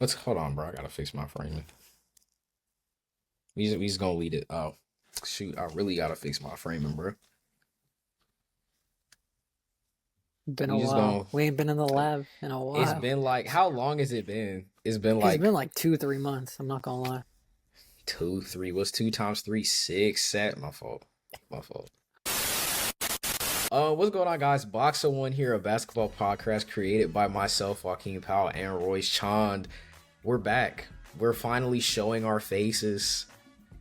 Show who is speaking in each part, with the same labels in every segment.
Speaker 1: Let's hold on, bro. I gotta fix my framing. We just gonna lead it. Oh, shoot! I really gotta fix my framing, bro.
Speaker 2: Been a
Speaker 1: We just
Speaker 2: while.
Speaker 1: gonna.
Speaker 2: We ain't been in the lab in a
Speaker 1: It's
Speaker 2: while.
Speaker 1: been like how long has it been? It's been
Speaker 2: It's
Speaker 1: like
Speaker 2: been like 2, 3 months. I'm not gonna lie.
Speaker 1: two, three. What's two times three? Six. Set. My fault. My fault. What's going on, guys? BoxInOne here, a basketball podcast created by myself, Joachim and roischand. We're back. We're finally showing our faces,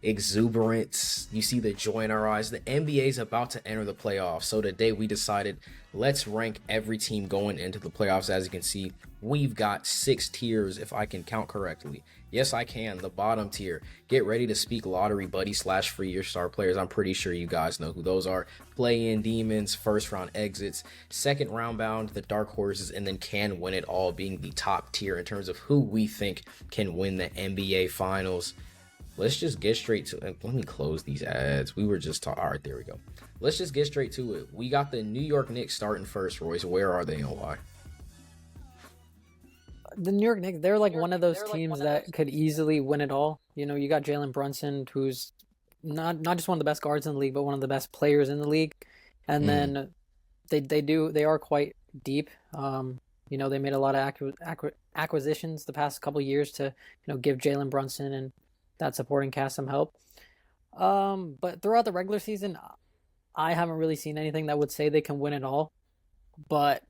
Speaker 1: exuberance. You see the joy in our eyes. The NBA is about to enter the playoffs. So today we decided let's rank every team going into the playoffs. As you can see, we've got 6 tiers if I can count correctly. Yes, I can. The bottom tier. Get ready to speak lottery buddy slash free your star players. I'm pretty sure you guys know who those are. Play-in demons, first round exits, second round bound, the dark horses, and then can win it all being the top tier in terms of who we think can win the NBA finals. Let's just get straight to it. Let me close these ads. We were just talking. All right, there we go. Let's just get straight to it. We got the New York Knicks starting first, Royce. Where are they and why?
Speaker 2: The New York Knicks, they're like one of those teams that could easily win it all. You know, you got Jalen Brunson, who's not just one of the best guards in the league, but one of the best players in the league. And
Speaker 1: Mm.
Speaker 2: then they are quite deep. You know, they made a lot of acquisitions the past couple years to give Jalen Brunson and that supporting cast some help. But throughout the regular season, I haven't really seen anything that would say they can win it all. But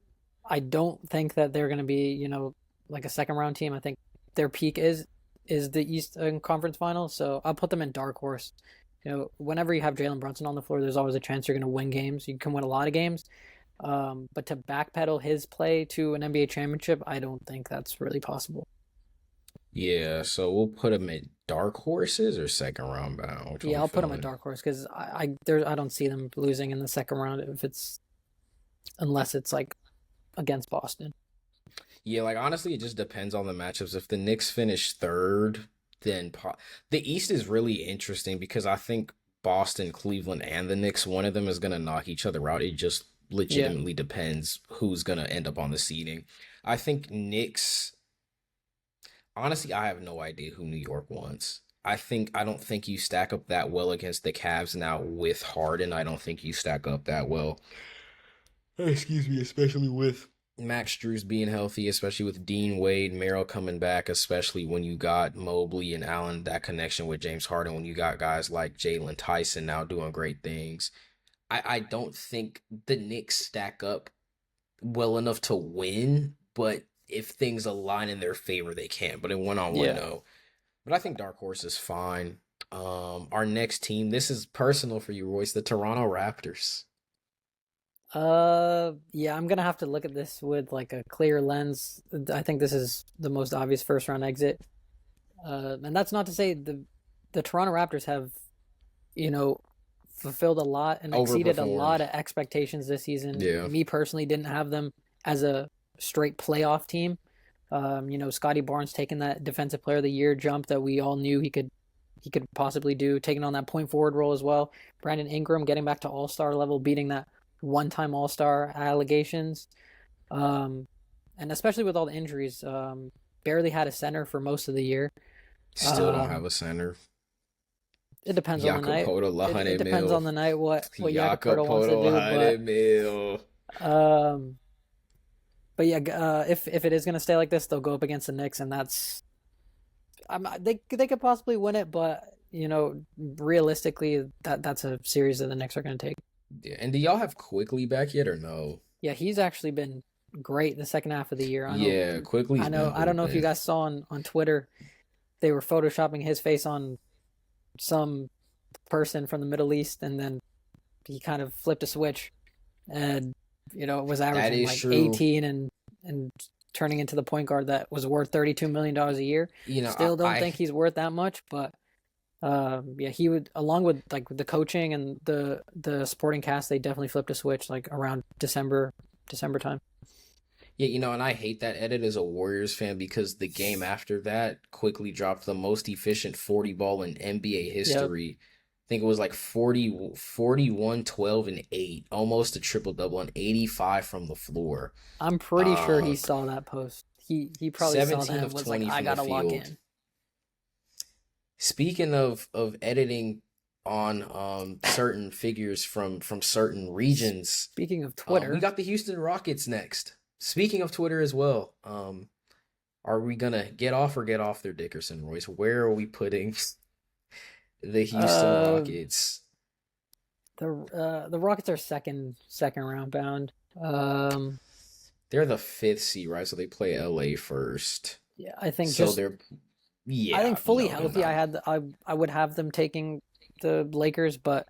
Speaker 2: I don't think that they're going to be, like a second round team. I think their peak is the Eastern Conference Finals. So I'll put them in dark horse. You know, whenever you have Jalen Brunson on the floor, there's always a chance you're going to win games. You can win a lot of games. But to backpedal his play to an NBA championship, I don't think that's really possible.
Speaker 1: Yeah, so we'll put them at dark horses or second round bound. Which one
Speaker 2: Yeah,
Speaker 1: we
Speaker 2: I'll put them at
Speaker 1: feeling?
Speaker 2: dark horse because I don't see them losing in the second round if it's unless it's like against Boston.
Speaker 1: Yeah, like honestly, it just depends on the matchups. If the Knicks finish third, then the East is really interesting because I think Boston, Cleveland, and the Knicks, one of them is gonna knock each other out. It just
Speaker 2: Yeah,
Speaker 1: legitimately depends who's gonna end up on the seeding. I think Knicks. Honestly, I have no idea who New York wants. I don't think you stack up that well against the Cavs now with Harden. I don't think you stack up that well. Excuse me, especially with Max Strus being healthy, especially with Dean Wade, Merrill coming back, especially when you got Mobley and Allen, that connection with James Harden, when you got guys like Jalen Tyson now doing great things. I don't think the Knicks stack up well enough to win, but if things align in their favor, they can. But in one on one,
Speaker 2: yeah.
Speaker 1: no. But I think Dark Horse is fine. Our next team, this is personal for you, Royce, the Toronto Raptors.
Speaker 2: Yeah, I'm gonna have to look at this with like a clear lens. I think this is the most obvious first round exit. And that's not to say the Toronto Raptors have, you know, fulfilled a lot and exceeded a
Speaker 1: Overperformed.
Speaker 2: lot of expectations this season.
Speaker 1: Yeah.
Speaker 2: Me personally didn't have them as a straight playoff team. You know, Scotty Barnes taking that Defensive Player of the Year jump that we all knew he could possibly do, taking on that point forward role as well. Brandon Ingram getting back to All Star level, beating that one time All Star allegations, um, and especially with all the injuries, barely had a center for most of the year.
Speaker 1: Still don't have
Speaker 2: Um,
Speaker 1: a center.
Speaker 2: it depends on the
Speaker 1: Jakob
Speaker 2: night.
Speaker 1: Poeltl,
Speaker 2: It
Speaker 1: 100
Speaker 2: depends
Speaker 1: mil.
Speaker 2: on the night what
Speaker 1: Jakob
Speaker 2: Jakob wants to
Speaker 1: Poeltl,
Speaker 2: do, but
Speaker 1: 100 mil.
Speaker 2: um, yeah, if it is gonna stay like this, they'll go up against the Knicks, and they could possibly win it, but realistically, that's a series that the Knicks are gonna take.
Speaker 1: Yeah. And do y'all have Quickly back yet or no?
Speaker 2: Yeah, he's actually been great the second half of the year.
Speaker 1: Yeah, Quickly's been
Speaker 2: I don't know if you
Speaker 1: hooping.
Speaker 2: guys saw on Twitter, they were photoshopping his face on some person from the Middle East, and then he kind of flipped a switch, and was
Speaker 1: That
Speaker 2: averaging
Speaker 1: is
Speaker 2: like
Speaker 1: true.
Speaker 2: 18 and turning into the point guard that was worth $32 million a year.
Speaker 1: You know,
Speaker 2: Still don't
Speaker 1: I
Speaker 2: think he's worth that much, but yeah, he would, along with like the coaching and the supporting cast, they definitely flipped a switch like around December time.
Speaker 1: Yeah, and I hate that edit as a Warriors fan because the game after that quickly dropped the most efficient 40 ball in NBA
Speaker 2: Yep.
Speaker 1: history. I think it was like 40, 41, 12, and 8, almost a triple double, and 85 from the floor.
Speaker 2: I'm pretty sure he
Speaker 1: Um,
Speaker 2: saw that post. he probably saw that
Speaker 1: 17
Speaker 2: and
Speaker 1: of
Speaker 2: was like,
Speaker 1: 20
Speaker 2: I
Speaker 1: from the
Speaker 2: gotta lock
Speaker 1: field.
Speaker 2: in.
Speaker 1: Speaking of editing on certain figures from certain regions,
Speaker 2: Speaking of
Speaker 1: we
Speaker 2: Twitter,
Speaker 1: got the Houston Rockets next. Speaking of Twitter as well, are we gonna get off their Dickerson, Royce? Where are we putting the Houston
Speaker 2: uh,
Speaker 1: Rockets?
Speaker 2: the Rockets are second round bound. Um,
Speaker 1: They're the fifth seed, right? So they play LA first.
Speaker 2: yeah, I think
Speaker 1: So
Speaker 2: just
Speaker 1: they're
Speaker 2: I think
Speaker 1: yeah,
Speaker 2: fully
Speaker 1: no, they're
Speaker 2: healthy,
Speaker 1: not.
Speaker 2: I would have them taking the Lakers, but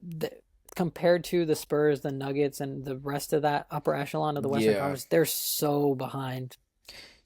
Speaker 2: the, compared to the Spurs, the Nuggets, and the rest of that upper echelon of the Western
Speaker 1: Yeah,
Speaker 2: Conference, they're so behind.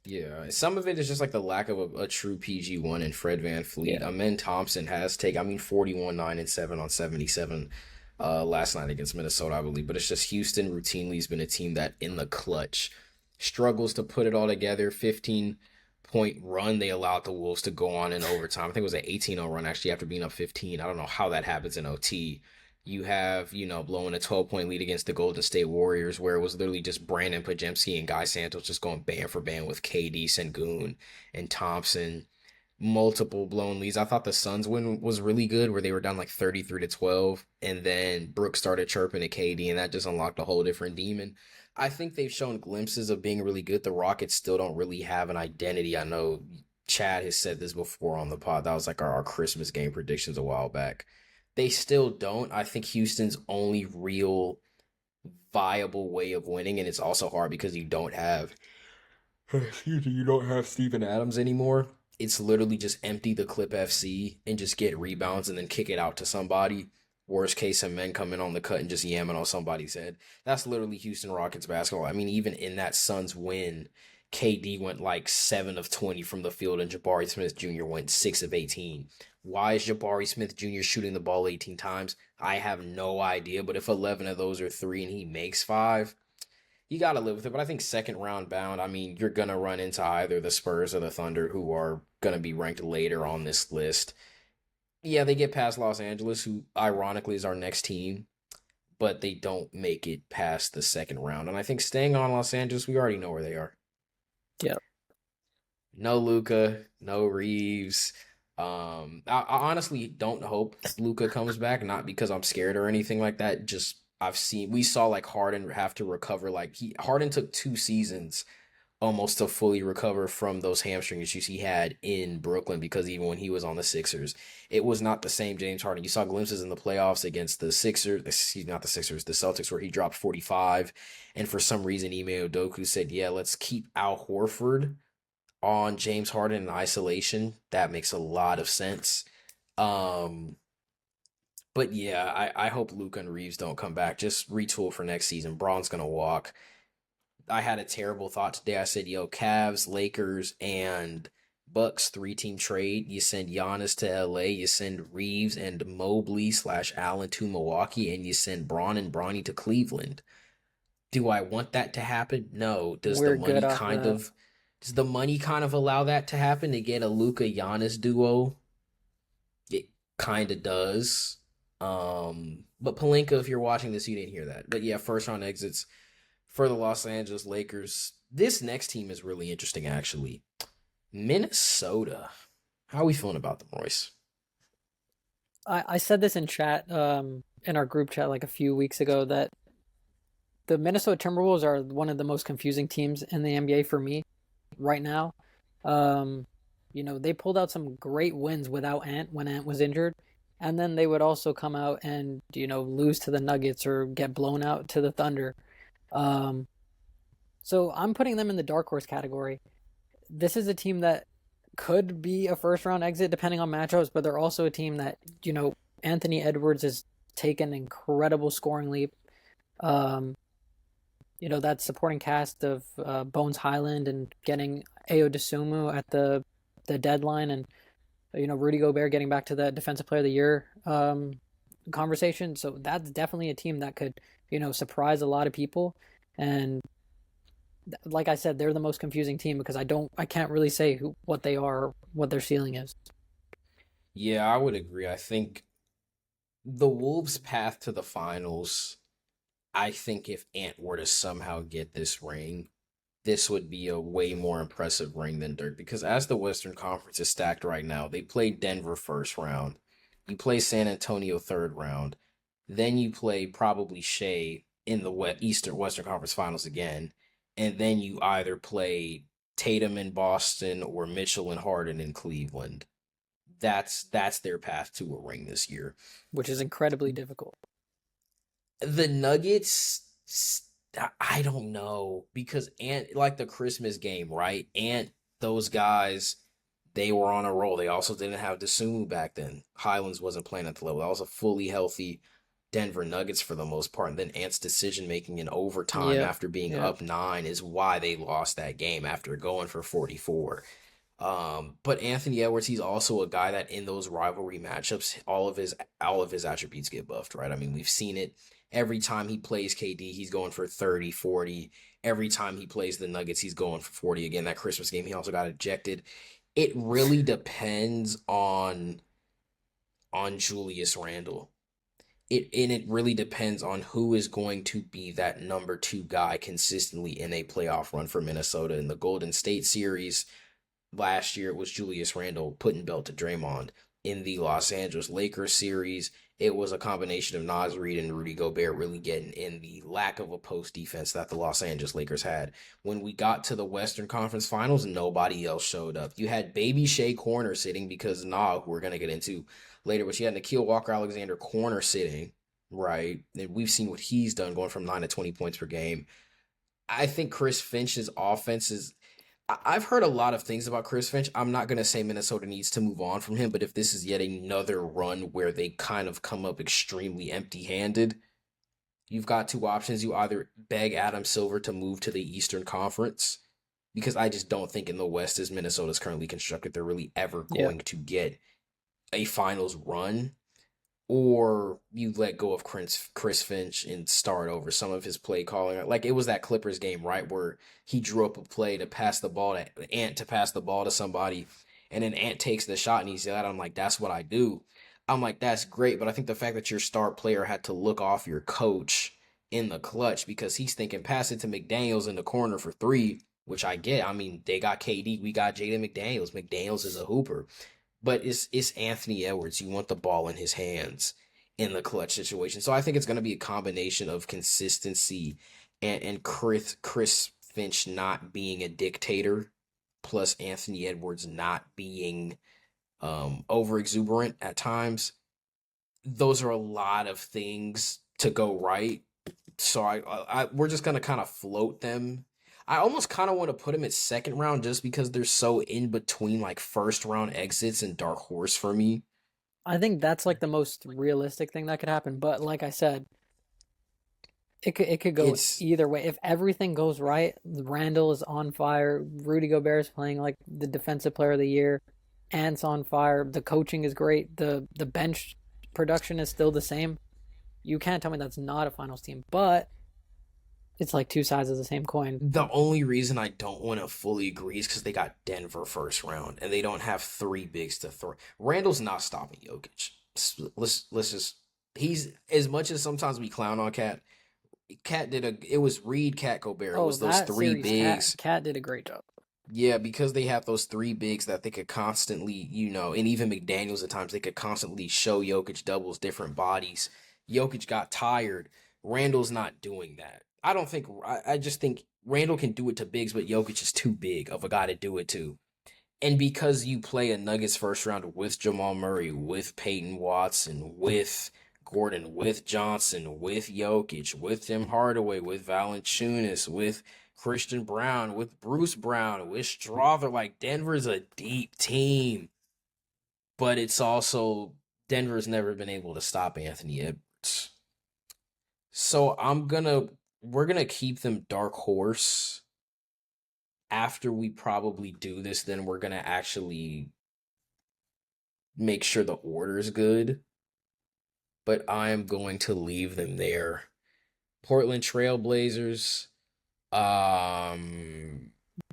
Speaker 1: yeah. Some of it is just like the lack of a true PG1 and Fred Van Fleet.
Speaker 2: Yeah,
Speaker 1: Amen Thompson has taken, I mean, 41, 9, and 7 on 77 last night against Minnesota, I believe. But it's just Houston routinely has been a team that in the clutch struggles to put it all together. 15-point run they allowed the Wolves to go on in overtime. I think it was an 18-0 run actually after being up 15. I don't know how that happens in OT. You have, blowing a 12-point lead against the Golden State Warriors, where it was literally just Brandon Pajemski and Guy Santos just going band for band with KD, Sengun, and Thompson. Multiple blown leads. I thought the Suns win was really good, where they were down like 33-12, and then Brooks started chirping at KD, and that just unlocked a whole different demon. I think they've shown glimpses of being really good. The Rockets still don't really have an identity. I know Chad has said this before on the pod. That was like our Christmas game predictions a while back. They still don't. I think Houston's only real viable way of winning, and it's also hard because you don't have excuse me, you don't have Steven Adams anymore. It's literally just empty the clip FC and just get rebounds and then kick it out to somebody. Worst case, some men come in on the cut and just yamming on somebody's head. That's literally Houston Rockets basketball. I mean, even in that Suns win, KD went like 7 of 20 from the field, and Jabari Smith Jr. went 6 of 18. Why is Jabari Smith Jr. shooting the ball 18 times? I have no idea, but if 11 of those are 3 and he makes 5, you got to live with it. But I think second round bound, I mean, you're going to run into either the Spurs or the Thunder, who are going to be ranked later on this list. Yeah, they get past Los Angeles, who ironically is our next team, but they don't make it past the second round. And I think staying on Los Angeles, we already know where they are.
Speaker 2: yeah.
Speaker 1: No Luca, no Reeves. I honestly don't hope Luca comes back, not because I'm scared or anything like that. Just we saw like Harden have to recover. Like Harden took 2 seasons almost to fully recover from those hamstring issues he had in Brooklyn, because even when he was on the Sixers, it was not the same James Harden. You saw glimpses in the playoffs against the Sixers, excuse me, not the Sixers, the Celtics, where he dropped 45. And for some reason, Ime Udoka said, yeah, let's keep Al Horford on James Harden in isolation. That makes a lot of sense. Um, but yeah, I hope Luka and Reeves don't come back. Just retool for next season. Braun's gonna walk. I had a terrible thought today. I said, yo, Cavs, Lakers, and Bucks 3-team trade. You send Giannis to LA, you send Reeves and Mobley/Allen to Milwaukee, and you send Braun and Bronny to Cleveland. Do I want that to happen? No.
Speaker 2: We're good off of that.
Speaker 1: Does the money kind of allow that to happen, to get a Luka Giannis duo? It kind of does. But Palenka, if you're watching this, you didn't hear that. But yeah, first round exits for the Los Angeles Lakers. This next team is really interesting, actually. Minnesota. How are we feeling about them, Royce?
Speaker 2: I said this in chat, in our group chat like a few weeks ago, that the Minnesota Timberwolves are one of the most confusing teams in the NBA for me right now. They pulled out some great wins without Ant when Ant was injured, and then they would also come out and lose to the Nuggets or get blown out to the Thunder. Um, so I'm putting them in the dark horse category. This is a team that could be a first round exit depending on matchups, but they're also a team that Anthony Edwards has taken an incredible scoring leap. That supporting cast of Bones Highland and getting Ayo Dosunmu at the deadline, and Rudy Gobert getting back to the Defensive Player of the Year conversation. So that's definitely a team that could surprise a lot of people. And like I said, they're the most confusing team because I can't really say what they are, or what their ceiling is.
Speaker 1: Yeah, I would agree. I think the Wolves' path to the finals, I think if Ant were to somehow get this ring, this would be a way more impressive ring than Dirk because as the Western Conference is stacked right now, they play Denver first round, you play San Antonio third round, then you play probably Shea in the Western Conference Finals again, and then you either play Tatum in Boston or Mitchell and Harden in Cleveland. That's their path to a ring this year.
Speaker 2: which is incredibly difficult.
Speaker 1: The Nuggets, I don't know because Ant like the Christmas game, right? Ant those guys, they were on a roll. They also didn't have Desumu back then. Highlands wasn't playing at the level. That was a fully healthy Denver Nuggets for the most part. And then Ant's decision making in overtime
Speaker 2: Yep.
Speaker 1: after being
Speaker 2: Yep.
Speaker 1: up 9 is why they lost that game after going for 44. But Anthony Edwards, he's also a guy that in those rivalry matchups, all of his attributes get buffed, right? I mean, we've seen it every time he plays KD, he's going for 30, 40. Every time he plays the Nuggets, he's going for 40. Again, that Christmas game, he also got ejected. It really depends on Julius Randle. It really depends on who is going to be that number 2 guy consistently in a playoff run for Minnesota. In the Golden State series last year, it was Julius Randle putting belt to Draymond. In the Los Angeles Lakers series, it was a combination of Naz Reid and Rudy Gobert really getting in the lack of a post defense that the Los Angeles Lakers had. When we got to the Western Conference Finals, nobody else showed up. You had Baby Shea corner sitting because who we're going to get into later, but you had Nickeil Walker-Alexander corner sitting, right? And we've seen what he's done going from 9 to 20 points per game. I think Chris Finch's offense is I've heard a lot of things about Chris Finch. I'm not going to say Minnesota needs to move on from him, but if this is yet another run where they kind of come up extremely empty handed, you've got two options. You either beg Adam Silver to move to the Eastern Conference, because I just don't think in the West, as Minnesota's currently constructed, they're really ever
Speaker 2: Yeah.
Speaker 1: going to get a finals run, or you let go of Chris Finch and start over some of his play calling. Like it was that Clippers game, right, where he drew up a play to pass the ball to Ant to pass the ball to somebody, and then Ant takes the shot and he's like, I'm like, that's what I do. I'm like, that's great, but I think the fact that your star player had to look off your coach in the clutch because he's thinking pass it to McDaniels in the corner for 3, which I get. I mean, they got KD, we got Jaden McDaniels. McDaniels is a hooper. But it's Anthony Edwards. You want the ball in his hands in the clutch situation. So I think it's going to be a combination of consistency and Chris Finch not being a dictator, plus Anthony Edwards not being over exuberant at times. Those are a lot of things to go right. So we're just gonna kind of float them. I almost kind of want to put them at second round just because they're so in between like first round exits and dark horse for me.
Speaker 2: I think that's like the most realistic thing that could happen. But like I said, it could go
Speaker 1: It's
Speaker 2: either way. If everything goes right, Randall is on fire. Rudy Gobert is playing like the defensive player of the year. Ant's on fire. The coaching is great. The bench production is still the same. You can't tell me that's not a finals team. But it's like two sides of the same coin.
Speaker 1: the only reason I don't want to fully agree is because they got Denver first round and they don't have 3 bigs to throw. Randall's not stopping Jokic. Let's just he's as much as sometimes we clown on Cat. It was Reed, Cat, Gobert. It
Speaker 2: Oh,
Speaker 1: was those
Speaker 2: that
Speaker 1: 3
Speaker 2: series,
Speaker 1: bigs.
Speaker 2: Cat did a great job.
Speaker 1: Yeah, because they have those 3 bigs that they could constantly, and even McDaniels at times, they could constantly show Jokic doubles, different bodies. Jokic got tired. Randall's not doing that. I just think Randall can do it to bigs, but Jokic is too big of a guy to do it to. And because you play a Nuggets first round with Jamal Murray, with Peyton Watson, with Gordon, with Johnson, with Jokic, with Tim Hardaway, with Valanciunas, with Christian Brown, with Bruce Brown, with Strother, like Denver's a deep team. But it's also Denver's never been able to stop Anthony Edwards. So we're gonna keep them dark horse. After we probably do this, then we're gonna actually make sure the order is good. But I am going to leave them there. Portland Trailblazers.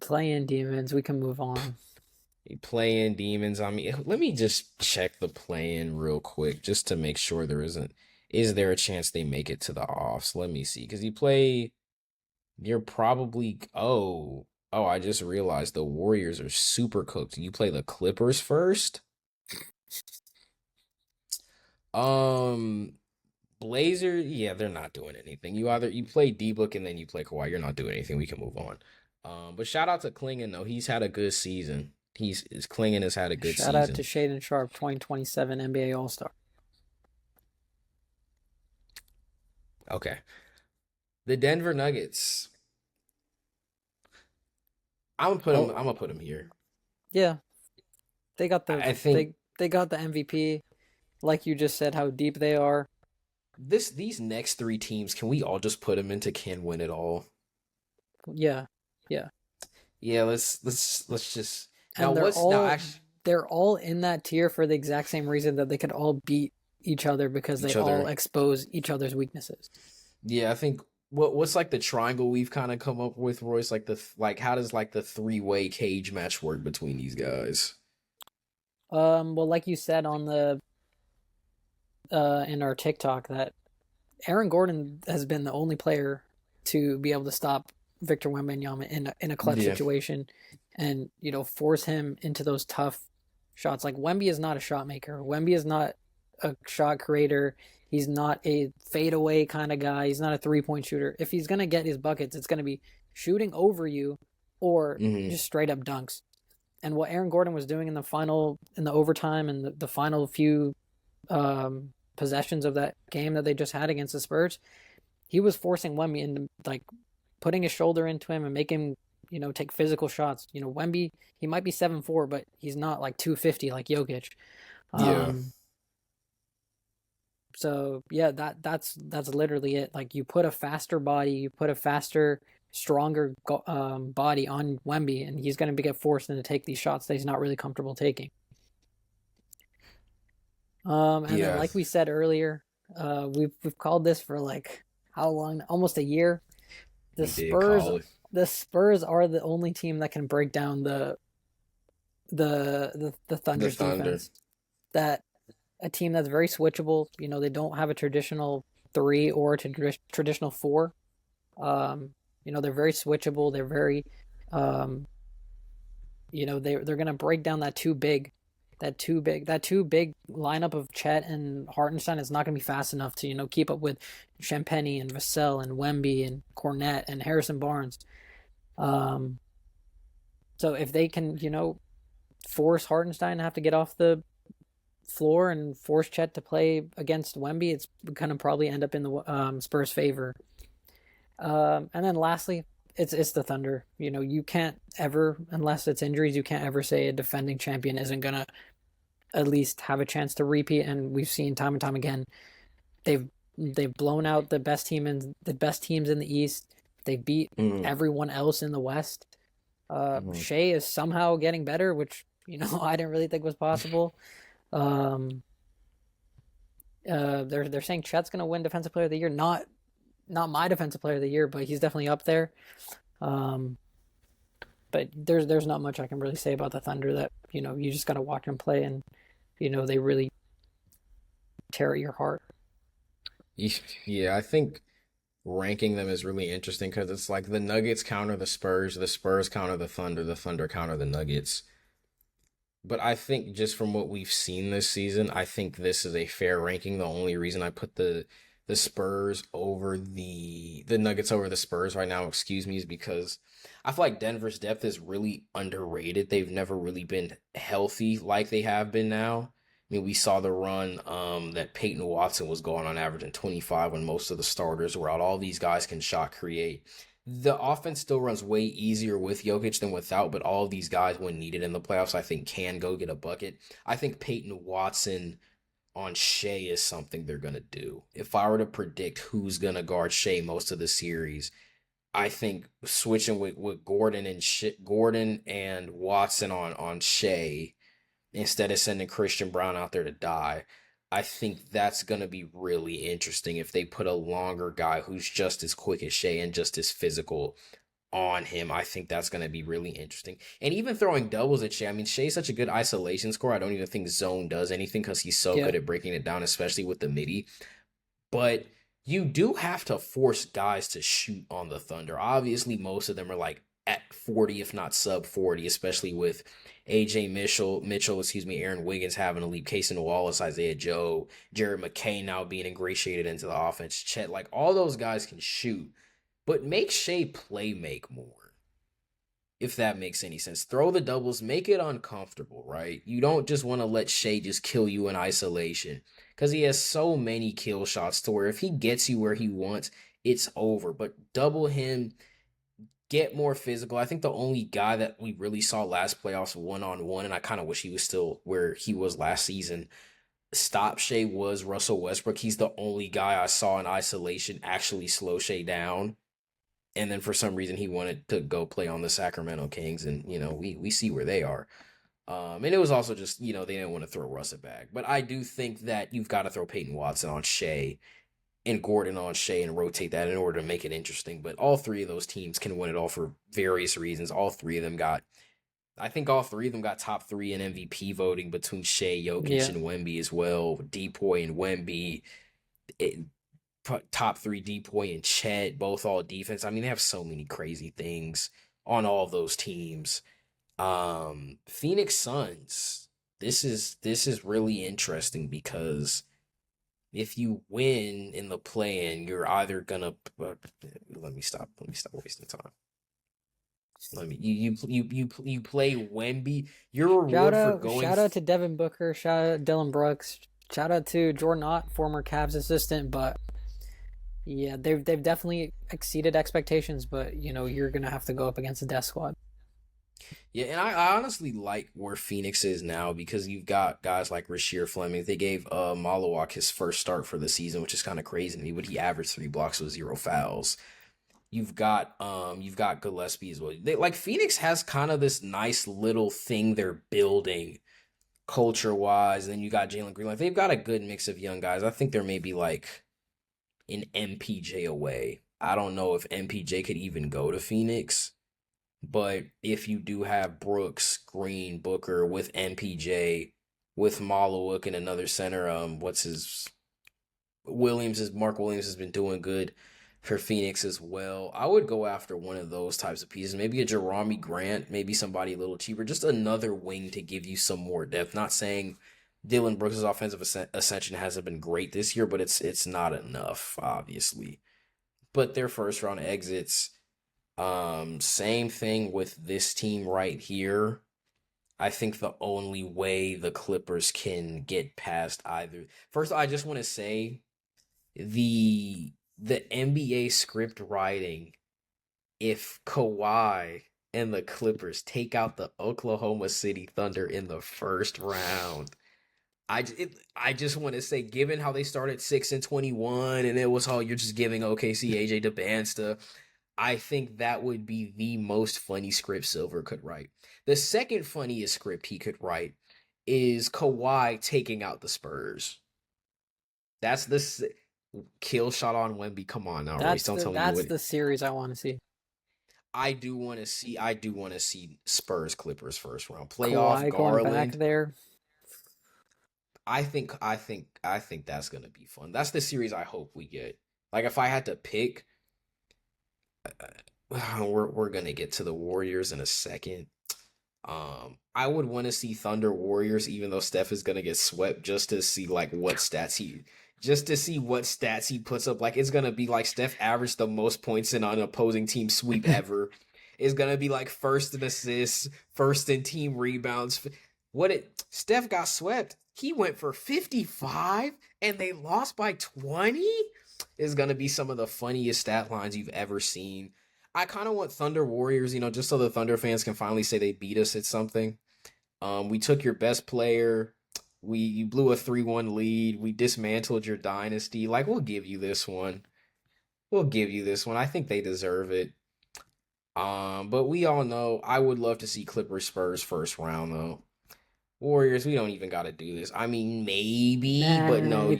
Speaker 2: Play-in demons. We can move on.
Speaker 1: Play-in demons. I mean, let me just check the play-in real quick just to make sure there isn't. Is there a chance they make it to the offs? Let me see. Because you play You're probably oh, I just realized the Warriors are super cooked. You play the Clippers first? Um Blazer, yeah, they're not doing anything. You play D Book and then you play Kawhi. You're not doing anything. We can move on. But shout out to Klingon though. He's had a good season. Klingon has had a good
Speaker 2: Shout out to
Speaker 1: season.
Speaker 2: Shaden Sharp, 2027 NBA All Star.
Speaker 1: Okay. The Denver Nuggets. I'm
Speaker 2: Oh
Speaker 1: gonna put him here.
Speaker 2: yeah, they got the
Speaker 1: I think
Speaker 2: they got the MVP. Like you just said, how deep they are.
Speaker 1: these next three teams, can we all just put them into can win it all?
Speaker 2: Yeah, yeah,
Speaker 1: Yeah, let's just now
Speaker 2: and they're
Speaker 1: what's now
Speaker 2: all
Speaker 1: actually
Speaker 2: they're all in that tier for the exact same reason that they could all beat each other because they
Speaker 1: each
Speaker 2: all
Speaker 1: other.
Speaker 2: expose each other's weaknesses.
Speaker 1: Yeah, I think what's like the triangle we've kind of come up with, Royce? Like like how does like the three-way cage match work between these guys?
Speaker 2: Well, like you said on the in our TikTok, that Aaron Gordon has been the only player to be able to stop Victor Wembanyama in a clutch
Speaker 1: Yeah.
Speaker 2: situation, and force him into those tough shots. Like Wemby is not a shot maker. Wemby is not a shot creator. He's not a fadeaway kind of guy. He's not a 3-point shooter. If he's gonna get his buckets, it's gonna be shooting over you or
Speaker 1: Hmm.
Speaker 2: just straight up dunks. And what Aaron Gordon was doing in the overtime and the final few possessions of that game that they just had against the Spurs, he was forcing Wemby into like putting his shoulder into him and make him, take physical shots. Wemby, he might be 7'4", but he's not like 250 like Jokic.
Speaker 1: Yeah.
Speaker 2: Um, so yeah, that's literally it. Like you put a faster body, you put a faster, stronger body on Wemby, and he's going to get forced into take these shots that he's not really comfortable taking. And then
Speaker 1: Yeah.
Speaker 2: like we said earlier, we've called this for like how long? Almost a year. The
Speaker 1: We did
Speaker 2: Spurs,
Speaker 1: call it
Speaker 2: the Spurs are the only team that can break down the
Speaker 1: the
Speaker 2: Thunder's
Speaker 1: Thunder.
Speaker 2: defense. That a team that's very switchable. They don't have a traditional three or a traditional four. They're very switchable. They're very, um, they're gonna break down that too big lineup of Chet and Hartenstein is not going to be fast enough to keep up with Champagny and Vassell and Wemby and Cornette and Harrison Barnes. Um, so if they can force Hartenstein to have to get off the floor and force Chet to play against Wemby, it's going to probably end up in the Spurs' favor. And then lastly, it's the Thunder. You can't ever, unless it's injuries, you can't ever say a defending champion isn't gonna at least have a chance to repeat. And we've seen time and time again, they've they've blown out the best teams in the East. They beat
Speaker 1: Mm,
Speaker 2: everyone else in the West.
Speaker 1: mhm.
Speaker 2: Shea is somehow getting better, which I didn't really think was possible. Um, they're saying Chet's gonna win Defensive Player of the Year. Not my Defensive Player of the Year, but he's definitely up there. Um, but there's not much I can really say about the Thunder. That you just gotta watch them play, and they really tear at your heart.
Speaker 1: Yeah, I think ranking them is really interesting because it's like the Nuggets counter the Spurs counter the Thunder counter the Nuggets. But I think just from what we've seen this season, I think this is a fair ranking. The only reason I put the Spurs over the Nuggets over the Spurs right now, excuse me, is because I feel like Denver's depth is really underrated. They've never really been healthy like they have been now. I mean, we saw the run that Peyton Watson was going on averaging 25 when most of the starters were out. All these guys can shot create. The offense still runs way easier with Jokic than without, but all of these guys, when needed in the playoffs, I think can go get a bucket. I think Peyton Watson on Shea is something they're gonna do. If I were to predict who's gonna guard Shea most of the series, I think switching with Gordon and Watson on Shea instead of sending Christian Brown out there to die. I think that's going to be really interesting if they put a longer guy who's just as quick as Shea and just as physical on him. I think that's going to be really interesting. And even throwing doubles at Shea. I mean, Shea's such a good isolation scorer. I don't even think zone does anything because he's so
Speaker 2: Yeah,
Speaker 1: good at breaking it down, especially with the midi. But you do have to force guys to shoot on the Thunder. Obviously, most of them are like at 40, if not sub 40, especially with AJ Mitchell, Aaron Wiggins having a leap, Casey Wallace, Isaiah Joe, Jared McKay now being ingratiated into the offense. Chet, like all those guys can shoot, but make Shea play make more. If that makes any sense. Throw the doubles, make it uncomfortable, right? You don't just want to let Shea just kill you in isolation because he has so many kill shots to where if he gets you where he wants, it's over. But double him, get more physical. I think the only guy that we really saw last playoffs one-on-one, and I kind of wish he was still where he was last season, stop Shea was Russell Westbrook. He's the only guy I saw in isolation actually slow Shea down. And then for some reason he wanted to go play on the Sacramento Kings, and we see where they are. And it was also just they didn't want to throw Russ a bag, but I do think that you've got to throw Peyton Watson on Shea and Gordon on Shea and rotate that in order to make it interesting. But all three of those teams can win it all for various reasons. I think all three of them got top three in MVP voting between Shea, Jokic, and Wemby as well. Depoy and Wemby. Top three Depoy and Chet, both all defense. I mean, they have so many crazy things on all of those teams. Phoenix Suns. This is really interesting because if you win in the play-in, you're either gonna let me stop wasting time. You play Wemby. Your reward for going.
Speaker 2: Shout out to Devin Booker. Shout out to Dylan Brooks. Shout out to Jordan Ott, former Cavs assistant, but. Yeah, they've definitely exceeded expectations, but you're gonna have to go up against the death squad.
Speaker 1: Yeah, and I honestly like where Phoenix is now because you've got guys like Rasheer Fleming. They gave Malawak his first start for the season, which is kind of crazy to me, but he averaged 3 blocks with 0 fouls. You've got Gillespie as well. Phoenix has kind of this nice little thing they're building culture wise, and then you got Jalen Green. Like they've got a good mix of young guys. I think there may be like in MPJ away. I don't know if MPJ could even go to Phoenix, but if you do have Brooks, Green, Booker with MPJ, with Malawuk and another center, Mark Williams has been doing good for Phoenix as well. I would go after one of those types of pieces, maybe a Jerami Grant, maybe somebody a little cheaper, just another wing to give you some more depth. Not saying Dylan Brooks' offensive ascension hasn't been great this year, but it's not enough, obviously. But their first round exits, same thing with this team right here. I think the only way the Clippers can get past either. First, I just want to say the NBA script writing, if Kawhi and the Clippers take out the Oklahoma City Thunder in the first round, I just want to say, given how they started 6-21, and it was all you're just giving OKC AJ DeBansta, I think that would be the most funny script Silver could write. The second funniest script he could write is Kawhi taking out the Spurs. That's the kill shot on Wemby. Come on now, Royce. Don't tell me
Speaker 2: that's the series I want to see.
Speaker 1: I do want to see Spurs Clippers first round playoff.
Speaker 2: Kawhi
Speaker 1: Garland
Speaker 2: going back there.
Speaker 1: I think that's gonna be fun. That's the series I hope we get. Like if I had to pick, we're gonna get to the Warriors in a second. I would want to see Thunder Warriors, even though Steph is gonna get swept, just to see what stats he puts up. Like it's gonna be like Steph averaged the most points in an opposing team sweep ever. It's gonna be like first in assists, first in team rebounds. Steph got swept. He went for 55 and they lost by 20. Is gonna be some of the funniest stat lines you've ever seen. I kind of want Thunder Warriors, just so the Thunder fans can finally say they beat us at something. We took your best player. You blew a 3-1 lead. We dismantled your dynasty. We'll give you this one. I think they deserve it. But we all know I would love to see Clippers Spurs first round though. Warriors, we don't even got to do this. I mean, maybe, but no,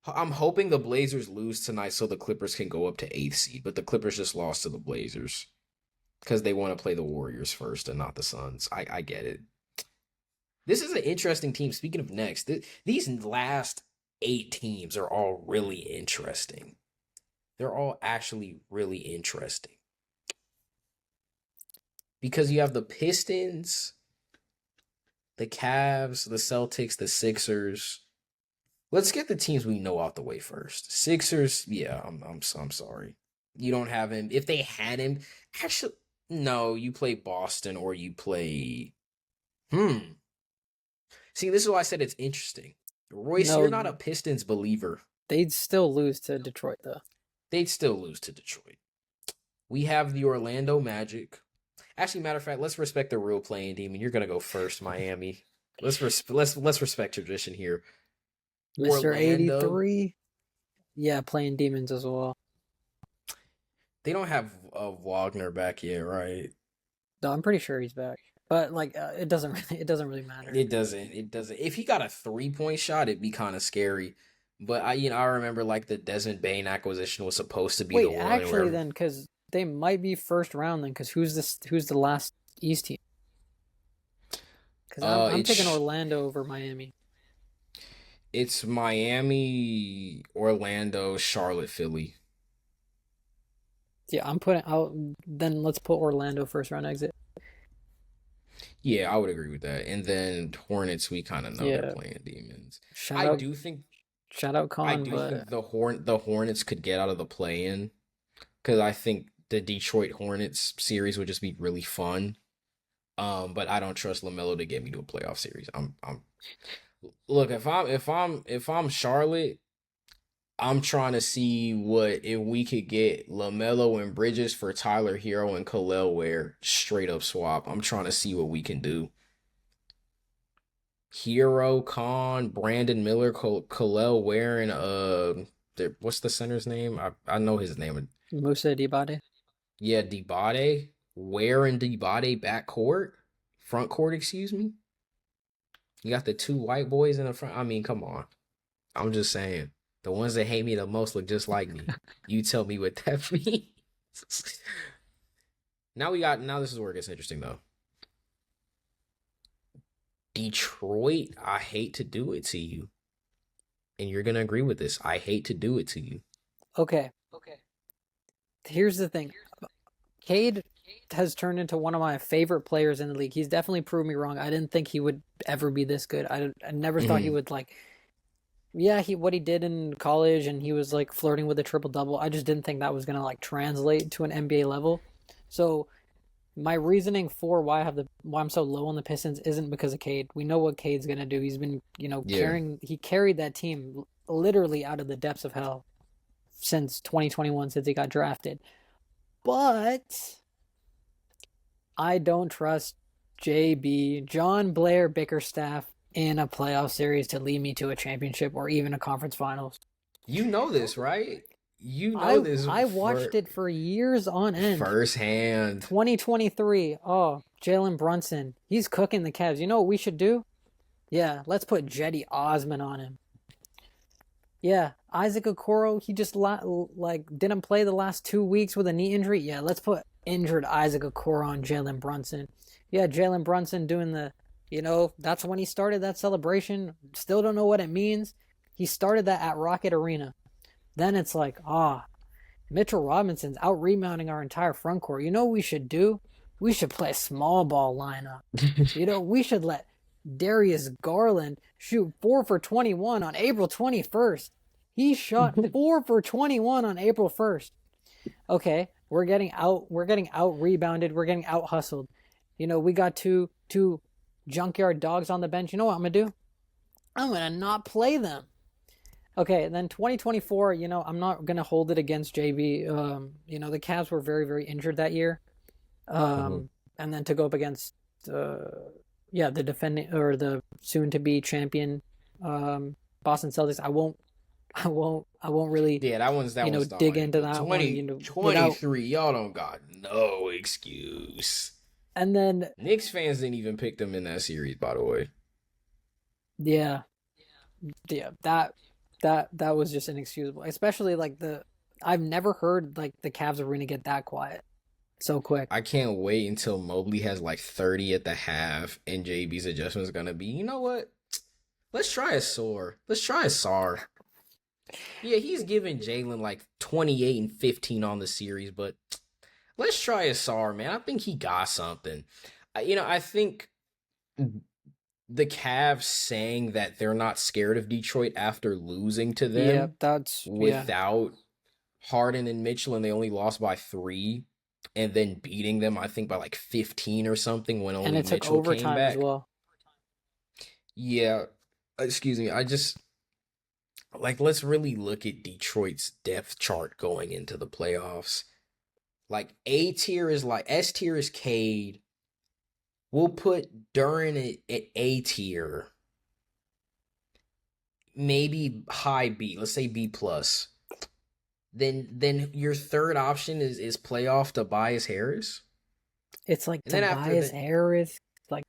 Speaker 1: I'm hoping the Blazers lose tonight so the Clippers can go up to 8th seed, but the Clippers just lost to the Blazers because they want to play the Warriors first and not the Suns. I get it. This is an interesting team. Speaking of next, these last 8 teams are all really interesting. They're all actually really interesting. Because you have the Pistons, the Cavs, the Celtics, the Sixers. Let's get the teams we know out the way first. Sixers, yeah, I'm sorry. You don't have him. If they had him, actually, no, you play Boston or you play. See, this is why I said it's interesting. Royce, you're
Speaker 2: No,
Speaker 1: not a Pistons believer.
Speaker 2: they'd still lose to Detroit though.
Speaker 1: They'd still lose to Detroit. We have the Orlando Magic. Actually, matter of fact, let's respect the real playing demon. You're gonna go first, Miami. Let's respect tradition here.
Speaker 2: Mr.
Speaker 1: Orlando,
Speaker 2: 83. Yeah, playing demons as well.
Speaker 1: they don't have Wagner back yet, right?
Speaker 2: No, I'm pretty sure he's back. But like it doesn't really matter.
Speaker 1: It doesn't. If he got a 3-point shot, it'd be kind of scary. But I remember like the Desmond Bain acquisition was supposed to be the
Speaker 2: Wait,
Speaker 1: one.
Speaker 2: actually then because they might be first round then because who's the last East team? Because I'm taking Orlando over Miami.
Speaker 1: It's Miami, Orlando, Charlotte, Philly.
Speaker 2: Yeah, I'm putting out. Then let's put Orlando first round exit.
Speaker 1: Yeah, I would agree with that. And then Hornets, we kind of know they're playing demons. Shout out Con. I do think the Hornets could get out of the play-in because I think the Detroit Hornets series would just be really fun. But I don't trust LaMelo to get me to a playoff series. Look, if I'm Charlotte, I'm trying to see if we could get LaMelo and Bridges for Tyler Hero and Khalil Ware straight up swap. I'm trying to see what we can do. Hero, Khan, Brandon Miller, Khalil Ware, and what's the center's name? I know his name.
Speaker 2: Musa Diabate.
Speaker 1: Yeah, Diabate. Ware and Diabate front court, excuse me. You got the 2 white boys in the front. I mean, come on. I'm just saying. The ones that hate me the most look just like me. You tell me what that means. Now this is where it gets interesting though. Detroit, I hate to do it to you. And you're gonna agree with this. I hate to do it to you.
Speaker 2: Okay. Here's the thing. Cade has turned into one of my favorite players in the league. He's definitely proved me wrong. I didn't think he would ever be this good. I never thought he would like. Yeah, what he did in college, and he was like flirting with a triple-double. I just didn't think that was gonna like translate to an NBA level. So my reasoning for why I'm so low on the Pistons isn't because of Cade. We know what Cade's gonna do. He's been he carried that team literally out of the depths of hell since 2021, since he got drafted. But I don't trust JB, John Blair Bickerstaff, in a playoff series to lead me to a championship or even a conference finals.
Speaker 1: You know this, right? You know this.
Speaker 2: I watched it for years on end.
Speaker 1: Firsthand.
Speaker 2: 2023. Oh, Jalen Brunson. He's cooking the Cavs. You know what we should do? Yeah, let's put Jetty Osman on him. Yeah, Isaac Okoro, he just didn't play the last 2 weeks with a knee injury. Yeah, let's put injured Isaac Okoro on Jalen Brunson. Yeah, Jalen Brunson doing that's when he started that celebration. Still don't know what it means. He started that at Rocket Arena. Then it's like, Mitchell Robinson's out-rebounding our entire front court. You know what we should do? We should play a small ball lineup. We should let Darius Garland shoot 4 for 21 on April 21st. He shot 4 for 21 on April 1st. Okay, we're getting out-rebounded. We're getting out-hustled. We got two junkyard dogs on the bench. You know what I'm going to do? I'm going to not play them. Okay, then 2024, I'm not going to hold it against JB. The Cavs were very, very injured that year. And then to go up against, the defending or the soon-to-be champion Boston Celtics, I won't really,
Speaker 1: that one's
Speaker 2: dig into that
Speaker 1: 23, y'all don't got no excuse.
Speaker 2: And then
Speaker 1: Knicks fans didn't even pick them in that series, by the way.
Speaker 2: Yeah, that was just inexcusable. Especially I've never heard the Cavs are going to get that quiet so quick.
Speaker 1: I can't wait until Mobley has 30 at the half and JB's adjustment is going to be, you know what? Let's try a Sar. Yeah, he's giving Jalen like 28 and 15 on the series, but let's try Asar, man. I think he got something. I think the Cavs saying that they're not scared of Detroit after losing to
Speaker 2: Yeah,
Speaker 1: them
Speaker 2: that's yeah.
Speaker 1: without Harden and Mitchell, and they only lost by 3, and then beating them, I think, by like 15 or something when
Speaker 2: And
Speaker 1: only
Speaker 2: it took
Speaker 1: Mitchell came
Speaker 2: overtime as
Speaker 1: back.
Speaker 2: well.
Speaker 1: Yeah, excuse me. I just like let's really look at Detroit's depth chart going into the playoffs. Like A tier is like S tier is Cade. We'll put Duran at A tier, maybe high B. Let's say B plus. Then your third option is playoff Tobias Harris,
Speaker 2: It's like
Speaker 1: and then after
Speaker 2: Tobias
Speaker 1: that
Speaker 2: Harris, like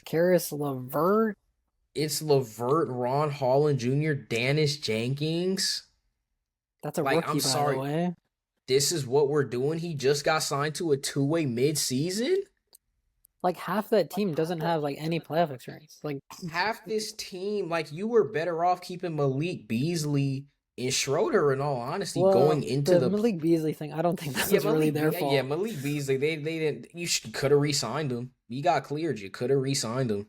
Speaker 2: Karis LeVert.
Speaker 1: it's Levert, Ron Holland Jr., Dennis Jenkins.
Speaker 2: That's a
Speaker 1: Like
Speaker 2: rookie,
Speaker 1: I'm
Speaker 2: by the
Speaker 1: sorry,
Speaker 2: way.
Speaker 1: this is what we're doing. He just got signed to a two-way mid-season.
Speaker 2: Like half that team doesn't have like any playoff experience. Like,
Speaker 1: Half this team, like you were better off keeping Malik Beasley and Schroeder. In all honesty, going
Speaker 2: well,
Speaker 1: into
Speaker 2: the
Speaker 1: the
Speaker 2: Malik Beasley thing, I don't think that
Speaker 1: yeah
Speaker 2: was really
Speaker 1: Malik
Speaker 2: their
Speaker 1: yeah
Speaker 2: fault.
Speaker 1: Malik Beasley. They didn't. You could have re-signed him. You got cleared. You could have re-signed him.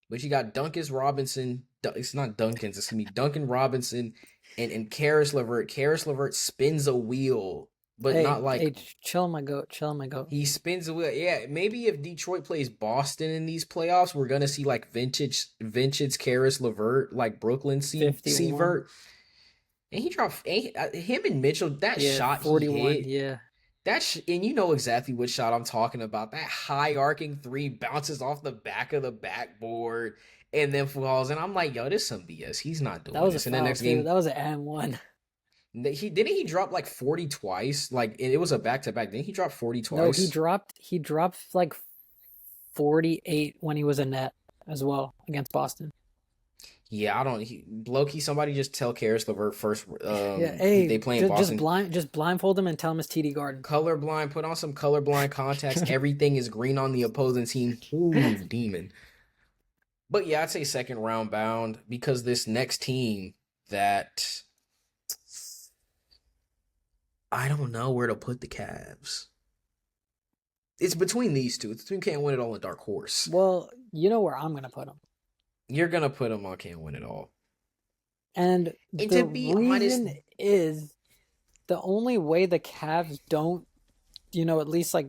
Speaker 1: But you got Duncan Robinson. It's not Duncan's. It's gonna be Duncan Robinson and Karis LeVert. Karis LeVert spins a wheel, but
Speaker 2: Hey,
Speaker 1: not like
Speaker 2: hey, chill my goat, chill my goat.
Speaker 1: he spins a wheel. Yeah, maybe if Detroit plays Boston in these playoffs, we're gonna see like vintage Karis LeVert, like Brooklyn
Speaker 2: 51.
Speaker 1: Vert. And he dropped him and Mitchell. That
Speaker 2: Yeah,
Speaker 1: shot he
Speaker 2: 41.
Speaker 1: hit.
Speaker 2: Yeah.
Speaker 1: And you know exactly what shot I'm talking about. That high arcing three bounces off the back of the backboard and then falls. And I'm like, yo, this is some BS. He's not
Speaker 2: That
Speaker 1: doing
Speaker 2: was a
Speaker 1: this. And then
Speaker 2: foul
Speaker 1: next
Speaker 2: too.
Speaker 1: game,
Speaker 2: That was an and one.
Speaker 1: he drop like 40 twice. Like it was a back to back. Didn't he drop 40
Speaker 2: No,
Speaker 1: twice?
Speaker 2: he dropped like 48 when he was a net as well against Boston.
Speaker 1: Yeah, I don't. Low-key, somebody just tell Karis LeVert first.
Speaker 2: Yeah, hey,
Speaker 1: They playing Boston.
Speaker 2: just blindfold him and tell him it's TD Garden.
Speaker 1: Colorblind. Put on some colorblind contacts. Everything is green on the opposing team. Ooh, demon. But yeah, I'd say second round bound because this next team that I don't know where to put the Cavs. It's between these two. It's between Can't Win It All and Dark Horse.
Speaker 2: Well, you know where I'm gonna put him.
Speaker 1: You're gonna put them on Can't Win It All.
Speaker 2: And
Speaker 1: And
Speaker 2: the
Speaker 1: to be
Speaker 2: reason
Speaker 1: honest,
Speaker 2: is the only way the Cavs don't, at least like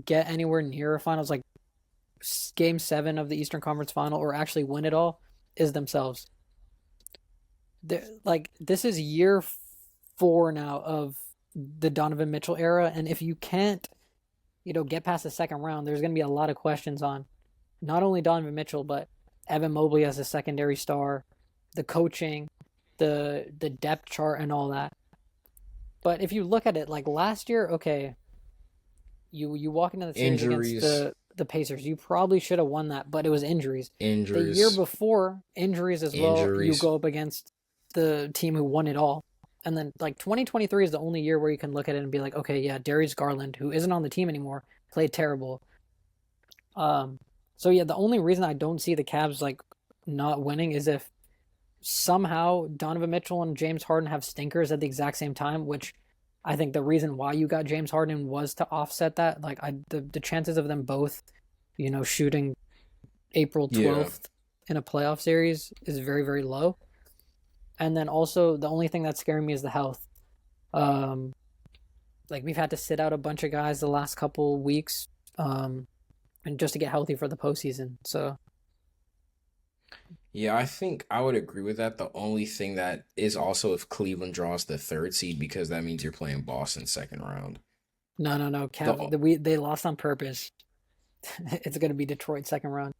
Speaker 2: get anywhere near a finals, like game 7 of the Eastern Conference Final, or actually win it all, is themselves. Like this is year 4 now of the Donovan Mitchell era, and if you can't, get past the second round, there's going to be a lot of questions on not only Donovan Mitchell but Evan Mobley as a secondary star, the coaching, the depth chart, and all that. But if you look at it, like last year, okay, you walk into the series
Speaker 1: injuries.
Speaker 2: against the Pacers, you probably should have won that, but it was injuries. The year before, injuries as well. You go up against the team who won it all. And then like 2023 is the only year where you can look at it and be like, okay, yeah, Darius Garland, who isn't on the team anymore, played terrible. So yeah, the only reason I don't see the Cavs like not winning is if somehow Donovan Mitchell and James Harden have stinkers at the exact same time, which I think the reason why you got James Harden was to offset that. Like the chances of them both, shooting April 12th in a playoff series is very, very low. And then also the only thing that's scaring me is the health. Like we've had to sit out a bunch of guys the last couple weeks, and just to get healthy for the postseason. So
Speaker 1: yeah, I think I would agree with that. The only thing that is also if Cleveland draws the 3rd seed because that means you're playing Boston second round.
Speaker 2: No. They lost on purpose. It's going to be Detroit second round.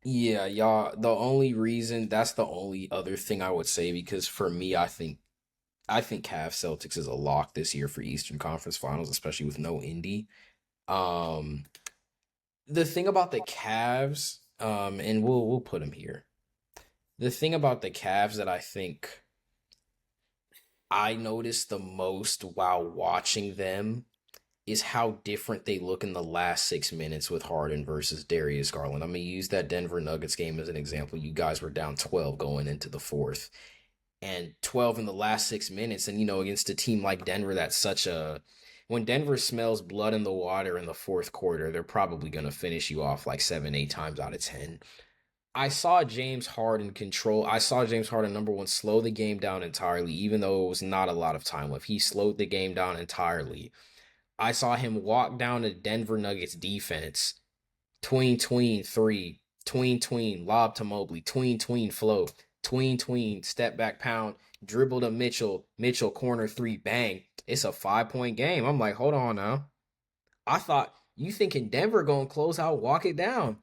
Speaker 1: Yeah, y'all. The only reason that's the only other thing I would say because for me, I think Cavs Celtics is a lock this year for Eastern Conference Finals, especially with no Indy. The thing about the Cavs, and we'll put them here. The thing about the Cavs that I think I noticed the most while watching them is how different they look in the last 6 minutes with Harden versus Darius Garland. I'm going to use that Denver Nuggets game as an example. You guys were down 12 going into the 4th. and 12 in the last 6 minutes. And, against a team like Denver, when Denver smells blood in the water in the fourth quarter, they're probably going to finish you off like 7, 8 times out of 10. I saw James Harden control. I saw James Harden, number one, slow the game down entirely, even though it was not a lot of time left. He slowed the game down entirely. I saw him walk down to Denver Nuggets defense. Tween, three. Tween, lob to Mobley. Tween, flow. Tween, step back, pound. Dribble to Mitchell. Mitchell, corner three, bang. It's a 5-point game. I'm like, hold on now. I thought, you thinking Denver going to close out, walk it down.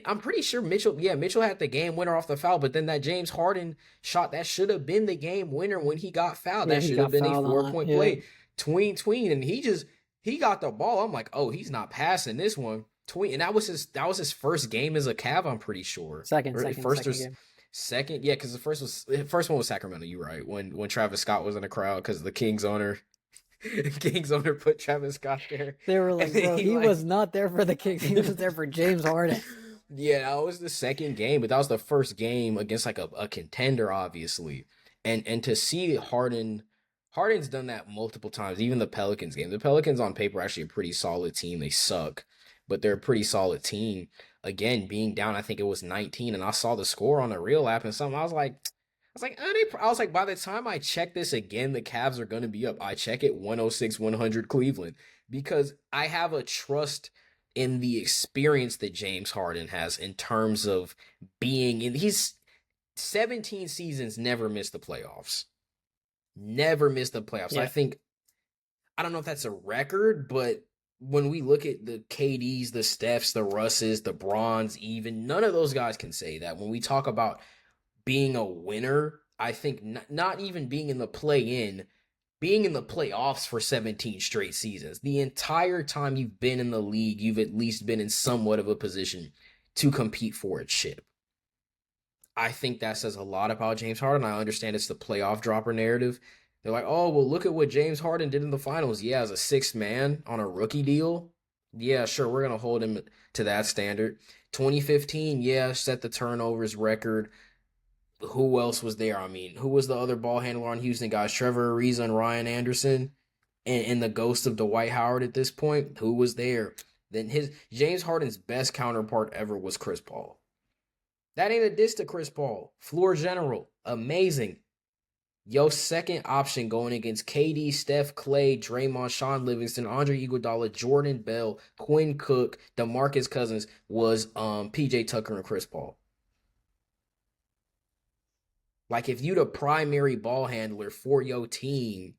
Speaker 1: I'm pretty sure Mitchell had the game winner off the foul, but then that James Harden shot, that should have been the game winner when he got fouled.
Speaker 2: Yeah,
Speaker 1: that
Speaker 2: he
Speaker 1: should
Speaker 2: got
Speaker 1: have been a
Speaker 2: fouled on it,
Speaker 1: 4-point
Speaker 2: yeah.
Speaker 1: play. Tween, and he got the ball. I'm like, oh, he's not passing this one. And that was his first game as a Cav, I'm pretty sure.
Speaker 2: Second
Speaker 1: game. Second, yeah, because the first one was Sacramento. You're right. When Travis Scott was in the crowd, because the Kings owner put Travis Scott there.
Speaker 2: They were like, bro, he was not there for the Kings. He was there for James Harden.
Speaker 1: Yeah, that was the second game, but that was the first game against like a contender, obviously. And to see Harden's done that multiple times, even the Pelicans game. The Pelicans on paper are actually a pretty solid team. They suck, but they're a pretty solid team. Again, being down, I think it was 19, and I saw the score on the real app and something. I was like, by the time I check this again, the Cavs are going to be up. I check it 106-100 Cleveland, because I have a trust in the experience that James Harden has in terms of being in. He's 17 seasons, never missed the playoffs. Never missed the playoffs.
Speaker 2: Yeah.
Speaker 1: I don't know if that's a record, but when we look at the KDs, the Stephs, the Russes, the Bronze, even, none of those guys can say that. When we talk about being a winner, I think not even being in the play-in, being in the playoffs for 17 straight seasons. The entire time you've been in the league, you've at least been in somewhat of a position to compete for a chip. I think that says a lot about James Harden. I understand it's the playoff dropper narrative. They're like, oh, well, look at what James Harden did in the finals. Yeah, as a sixth man on a rookie deal. Yeah, sure, we're going to hold him to that standard. 2015, yeah, set the turnovers record. Who else was there? I mean, who was the other ball handler on Houston, guys? Trevor Ariza and Ryan Anderson, and the ghost of Dwight Howard at this point. Who was there? Then James Harden's best counterpart ever was Chris Paul. That ain't a diss to Chris Paul. Floor general, amazing. Yo, second option going against KD, Steph, Clay, Draymond, Sean Livingston, Andre Iguodala, Jordan Bell, Quinn Cook, DeMarcus Cousins was PJ Tucker and Chris Paul. Like, if you the primary ball handler for your team,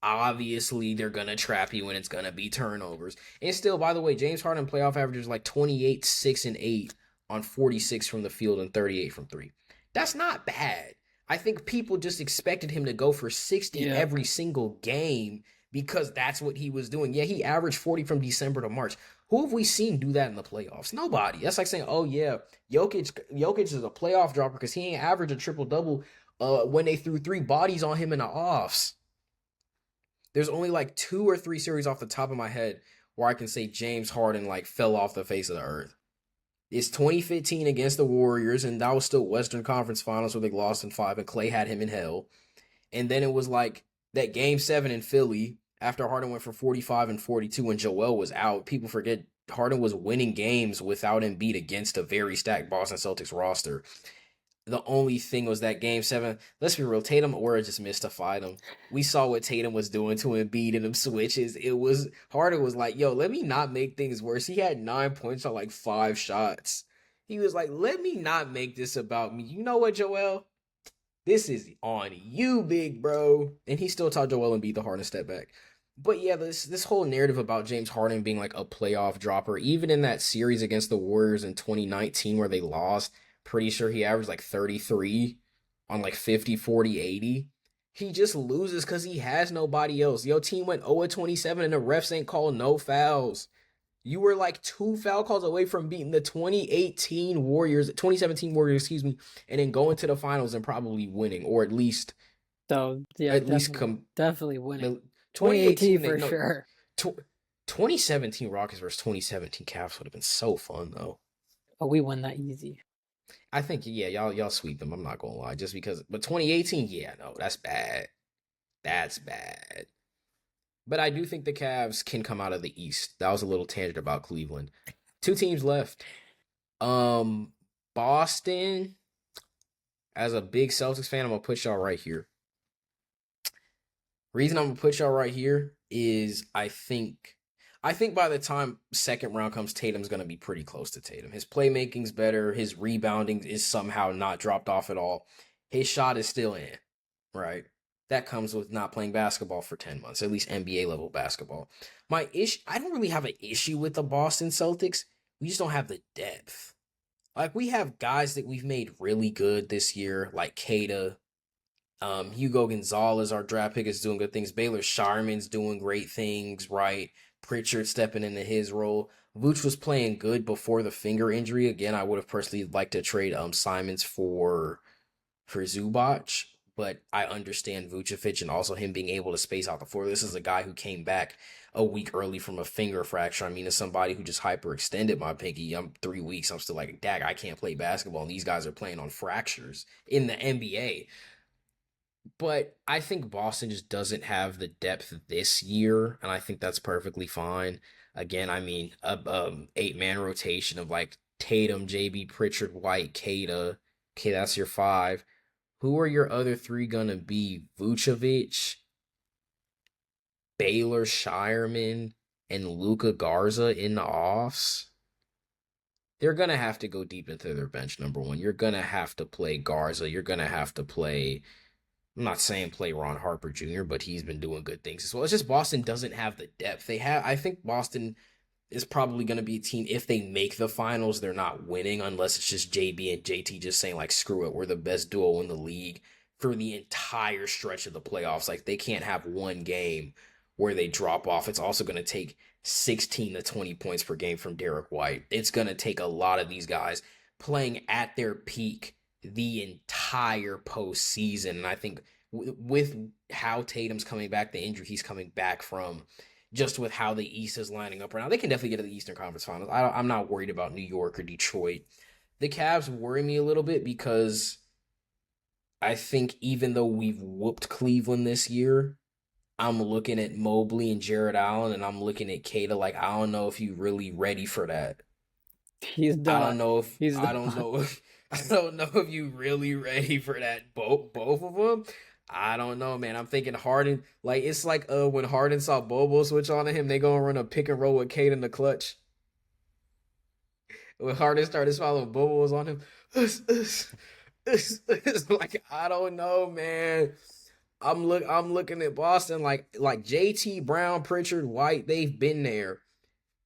Speaker 1: obviously they're going to trap you and it's going to be turnovers. And still, by the way, James Harden playoff averages like 28, 6, and 8 on 46 from the field and 38 from three. That's not bad. I think people just expected him to go for 60 every single game because that's what he was doing. Yeah, he averaged 40 from December to March. Who have we seen do that in the playoffs? Nobody. That's like saying, oh yeah, Jokic is a playoff dropper because he ain't averaged a triple-double when they threw 3 bodies on him in the offs. There's only like 2 or 3 series off the top of my head where I can say James Harden like fell off the face of the earth. It's 2015 against the Warriors, and that was still Western Conference Finals where they lost in 5, and Clay had him in hell. And then it was like that Game 7 in Philly after Harden went for 45 and 42 when Joel was out. People forget Harden was winning games without Embiid against a very stacked Boston Celtics roster. The only thing was that Game 7, let's be real, Tatum Aura just mystified him. We saw what Tatum was doing to Embiid in them switches. Harden was like, yo, let me not make things worse. He had 9 points on like 5 shots. He was like, let me not make this about me. You know what, Joel? This is on you, big bro. And he still taught Joel Embiid the Harden step back. But yeah, this whole narrative about James Harden being like a playoff dropper, even in that series against the Warriors in 2019 where they lost, pretty sure he averaged like 33 on like 50, 40, 80. He just loses because he has nobody else. Your team went 0-27 and the refs ain't called no fouls. You were like 2 foul calls away from beating the 2017 Warriors, and then going to the finals and probably winning, or at least
Speaker 2: definitely winning. 2018 for sure.
Speaker 1: 2017 Rockets versus 2017 Cavs would have been so fun though.
Speaker 2: Oh, we won that easy.
Speaker 1: I think yeah, y'all sweep them. I'm not gonna lie, just because. But 2018, yeah, no, that's bad. That's bad. But I do think the Cavs can come out of the East. That was a little tangent about Cleveland. Two teams left. Um, Boston. As a big Celtics fan, I'm gonna put y'all right here. Reason I'm gonna put y'all right here is I think by the time second round comes, Tatum's gonna be pretty close to Tatum. His playmaking's better. His rebounding is somehow not dropped off at all. His shot is still in, right? That comes with not playing basketball for 10 months, at least NBA level basketball. I don't really have an issue with the Boston Celtics. We just don't have the depth. Like we have guys that we've made really good this year, like Kada, Hugo Gonzalez, our draft pick, is doing good things. Baylor Sharman's doing great things, right? Pritchard stepping into his role. Vooch was playing good before the finger injury. Again, I would have personally liked to trade Simons for Zubac, but I understand Vucevic and also him being able to space out the floor. This is a guy who came back a week early from a finger fracture. I mean, as somebody who just hyperextended my pinky, I'm 3 weeks. I'm still like, dag, I can't play basketball. And these guys are playing on fractures in the NBA. But I think Boston just doesn't have the depth this year, and I think that's perfectly fine. Again, I mean, a 8-man rotation of like Tatum, JB, Pritchard, White, Kada. Okay, that's your five. Who are your other three gonna be? Vucevic, Baylor Shireman, and Luka Garza in the offs. They're gonna have to go deep into their bench. Number one, you're gonna have to play Garza. You're gonna have to play. I'm not saying play Ron Harper Jr., but he's been doing good things as well. It's just Boston doesn't have the depth. I think Boston is probably going to be a team, if they make the finals, they're not winning unless it's just JB and JT just saying, like, screw it, we're the best duo in the league for the entire stretch of the playoffs. Like, they can't have one game where they drop off. It's also going to take 16 to 20 points per game from Derek White. It's going to take a lot of these guys playing at their peak the entire postseason. And I think with how Tatum's coming back, the injury he's coming back from, just with how the East is lining up right now, they can definitely get to the Eastern Conference Finals. I'm not worried about New York or Detroit. The Cavs worry me a little bit because I think even though we've whooped Cleveland this year, I'm looking at Mobley and Jared Allen, and I'm looking at Kata like, I don't know if you really ready for that.
Speaker 2: He's
Speaker 1: I
Speaker 2: done.
Speaker 1: don't know if
Speaker 2: He's
Speaker 1: I
Speaker 2: done.
Speaker 1: don't know if I don't know if you really ready for that. Both of them. I don't know, man. I'm thinking Harden. Like it's like when Harden saw Bobo switch on to him, they gonna run a pick and roll with Kate in the clutch. When Harden started following Bobo was on him, it's like I don't know, man. I'm looking at Boston like JT Brown, Pritchard, White. They've been there.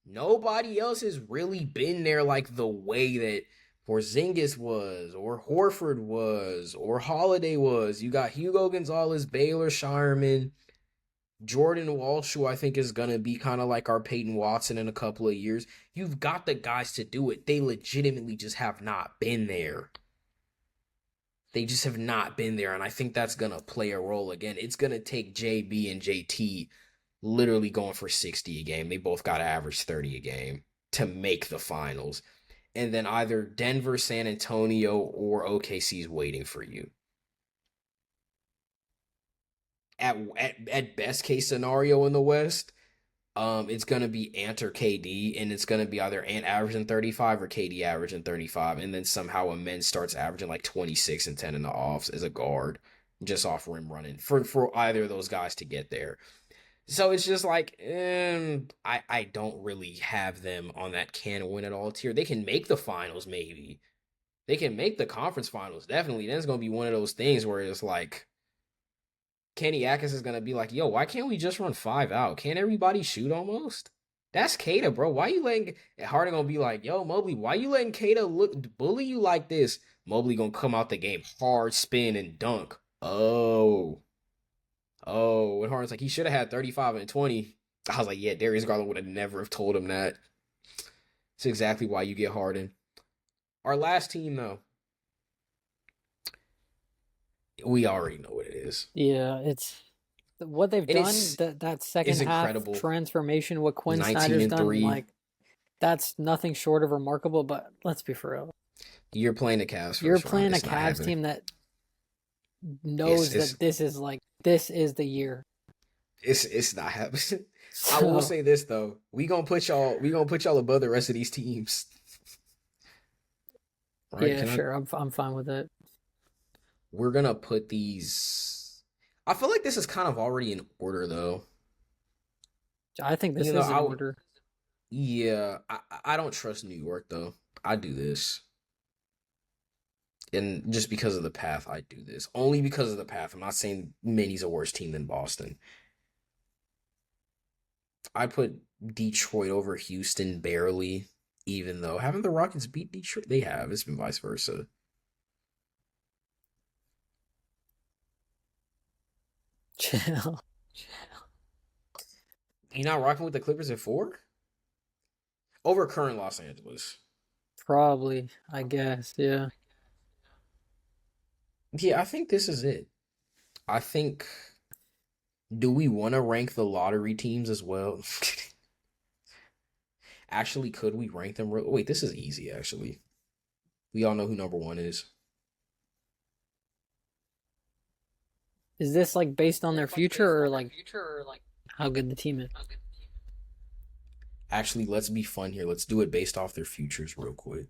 Speaker 1: Nobody else has really been there like the way that Porzingis was, or Horford was, or Holiday was. You got Hugo Gonzalez, Baylor Shireman, Jordan Walsh, who I think is going to be kind of like our Peyton Watson in a couple of years. You've got the guys to do it. They legitimately just have not been there. They just have not been there, and I think that's going to play a role again. It's going to take JB and JT literally going for 60 a game. They both got to average 30 a game to make the finals. And then either Denver, San Antonio, or OKC is waiting for you. At best case scenario in the West, it's gonna be Ant or KD, and it's gonna be either Ant averaging 35 or KD averaging 35, and then somehow a man starts averaging like 26 and 10 in the offs as a guard, just off rim running for either of those guys to get there. So it's just like, I don't really have them on that can win it all tier. They can make the finals, maybe. They can make the conference finals, definitely. Then it's gonna be one of those things where it's like Kenny Atkins is gonna be like, yo, why can't we just run five out? Can't everybody shoot almost? That's Kata, bro. Why you letting Harden gonna be like, yo, Mobley, why you letting Kata bully you like this? Mobley gonna come out the game hard spin and dunk. Oh, and Harden's like, he should have had 35 and 20. I was like, yeah, Darius Garland would have never have told him that. It's exactly why you get Harden. Our last team, though, we already know what it is.
Speaker 2: Yeah, it's what they've done. That second half
Speaker 1: incredible.
Speaker 2: Transformation, what Quinn Snyder's done,
Speaker 1: 19-3.
Speaker 2: like that's nothing short of remarkable. But let's be for real.
Speaker 1: You're playing the Cavs
Speaker 2: You're
Speaker 1: first round.
Speaker 2: playing a
Speaker 1: It's not
Speaker 2: Cavs
Speaker 1: happening.
Speaker 2: team that
Speaker 1: It's
Speaker 2: knows
Speaker 1: it's
Speaker 2: that this is the year.
Speaker 1: it's not happening. I will
Speaker 2: So
Speaker 1: say this though. We gonna put y'all above the rest of these teams. Right?
Speaker 2: yeah,
Speaker 1: Can I
Speaker 2: sure, I'm fine with it.
Speaker 1: We're gonna put these. I feel like this is kind of already in order though.
Speaker 2: I think this
Speaker 1: You know,
Speaker 2: is in order.
Speaker 1: yeah, I don't trust New York though. I do this. And just because of the path, I do this. Only because of the path. I'm not saying Minnie's a worse team than Boston. I put Detroit over Houston barely, even though haven't the Rockets beat Detroit? They have. It's been vice versa.
Speaker 2: Chill.
Speaker 1: You not rocking with the Clippers at 4? Over current Los Angeles.
Speaker 2: Probably, I guess. Yeah.
Speaker 1: Yeah, I think this is it. I think. Do we want to rank the lottery teams as well? Actually, could we rank them? Wait, this is easy, actually. We all know who number one is.
Speaker 2: Is this like based on their future or like how good the team is?
Speaker 1: Actually, let's be fun here. Let's do it based off their futures real quick.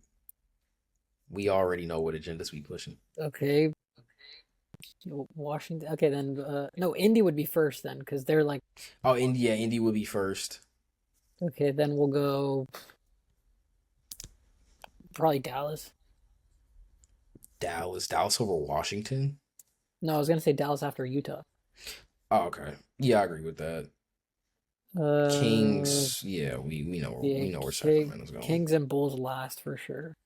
Speaker 1: We already know what agendas we pushing.
Speaker 2: Okay. Washington. Okay, then no, Indy would be first then because they're like
Speaker 1: Oh, India. Indy would be first.
Speaker 2: okay, then we'll go probably Dallas.
Speaker 1: Dallas over Washington.
Speaker 2: No, I was gonna say Dallas after Utah.
Speaker 1: Oh, okay. Yeah, I agree with that.
Speaker 2: Uh,
Speaker 1: Kings. Yeah, we know
Speaker 2: yeah,
Speaker 1: we know where Sacramento's going.
Speaker 2: Kings and Bulls last for sure.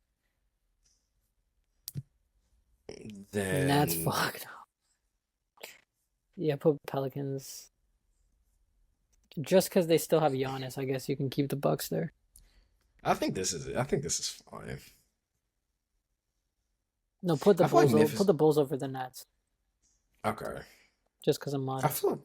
Speaker 2: Nets
Speaker 1: Then
Speaker 2: fucked. Yeah, put Pelicans. Just because they still have Giannis, I guess you can keep the Bucks there.
Speaker 1: I think this is it. I think this is fine.
Speaker 2: No, put the
Speaker 1: I feel like
Speaker 2: Bulls over. Put
Speaker 1: Memphis.
Speaker 2: the Bulls over the Nets.
Speaker 1: Okay.
Speaker 2: Just because I'm
Speaker 1: I
Speaker 2: modest.
Speaker 1: feel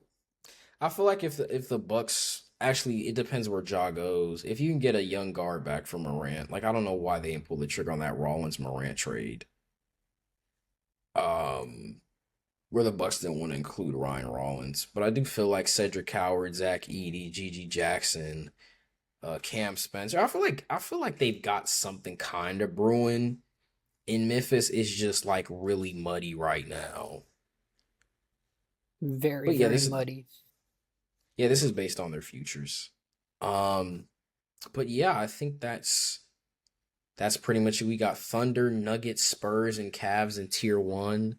Speaker 1: I feel like if the Bucks actually it depends where Ja goes. If you can get a young guard back from Morant, like I don't know why they didn't pull the trigger on that Rollins Morant trade. Um, where the Bucks didn't want to include Ryan Rollins, but I do feel like Cedric Howard, Zach Edey, Gigi Jackson, Cam Spencer. I feel like they've got something kind of brewing. In Memphis, it's just like really muddy right now.
Speaker 2: Very,
Speaker 1: But yeah,
Speaker 2: very
Speaker 1: this is
Speaker 2: muddy.
Speaker 1: yeah, this is based on their futures. Um, but yeah, I think that's pretty much it. We got Thunder, Nuggets, Spurs, and Cavs in tier one.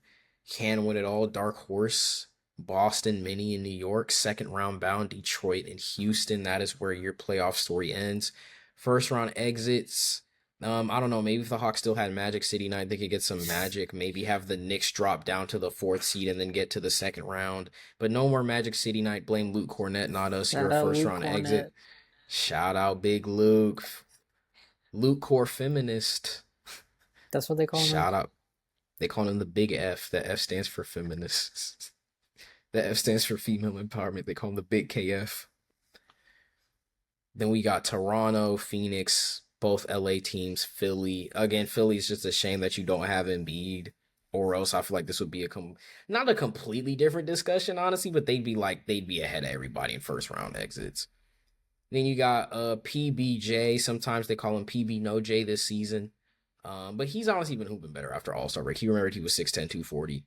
Speaker 1: Can win it all. Dark Horse, Boston, Mini in New York. Second round bound, Detroit and Houston. That is where your playoff story ends. First round exits. I don't know. Maybe if the Hawks still had Magic City night, they could get some magic. Maybe have the Knicks drop down to the fourth seed and then get to the second round. But no more Magic City night. Blame Luke Cornett, not us. You're
Speaker 2: Shout
Speaker 1: a
Speaker 2: out
Speaker 1: first
Speaker 2: Luke
Speaker 1: round
Speaker 2: Cornett.
Speaker 1: exit. Shout out Big Luke. Luke Core Feminist.
Speaker 2: That's what they call him now.
Speaker 1: Shout out. They call him the Big F. The F stands for feminists. The F stands for female empowerment. They call him the Big KF. Then we got Toronto, Phoenix, both LA teams, Philly. Again, Philly's just a shame that you don't have Embiid, or else I feel like this would be not a completely different discussion, honestly, but they'd be ahead of everybody in first round exits. Then you got PBJ. Sometimes they call him PB No J this season. But he's honestly been hooping better after All Star break. He remembered he was 6'10", 240.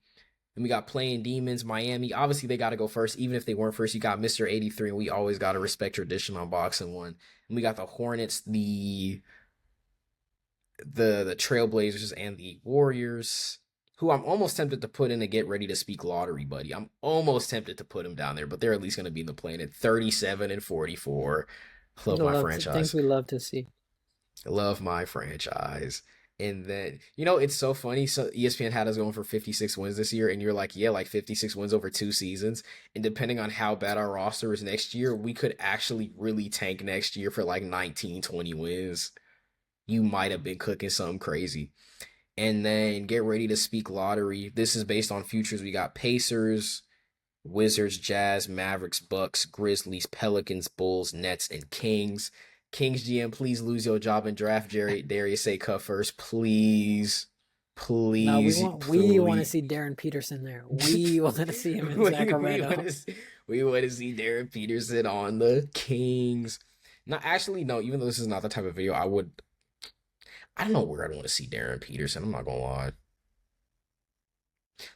Speaker 1: And we got playing Demons, Miami. Obviously, they got to go first. Even if they weren't first, you got Mr. 83, and we always got to respect tradition on BoxInOne. And we got the Hornets, the Trailblazers, and the Warriors, who I'm almost tempted to put in a get ready to speak lottery, buddy. I'm almost tempted to put them down there, but they're at least going to be in the play at 37 and 44. Love my
Speaker 2: Things
Speaker 1: franchise.
Speaker 2: we love to see.
Speaker 1: Love my franchise. And then, it's so funny. So ESPN had us going for 56 wins this year, and you're like, yeah, like 56 wins over 2 seasons. And depending on how bad our roster is next year, we could actually really tank next year for like 19, 20 wins. You might have been cooking something crazy. And then get ready to speak lottery. This is based on futures. We got Pacers, Wizards, Jazz, Mavericks, Bucks, Grizzlies, Pelicans, Bulls, Nets, and Kings. Kings GM, please lose your job and draft Jerry Darius A. Cut first, please,
Speaker 2: No, we
Speaker 1: please,
Speaker 2: want to
Speaker 1: please.
Speaker 2: see Darren Peterson there. We want to see him in
Speaker 1: we
Speaker 2: Sacramento.
Speaker 1: want to see Darren Peterson on the Kings. No, actually, no. Even though this is not the type of video, I would. I don't know where I'd want to see Darren Peterson. I'm not gonna lie.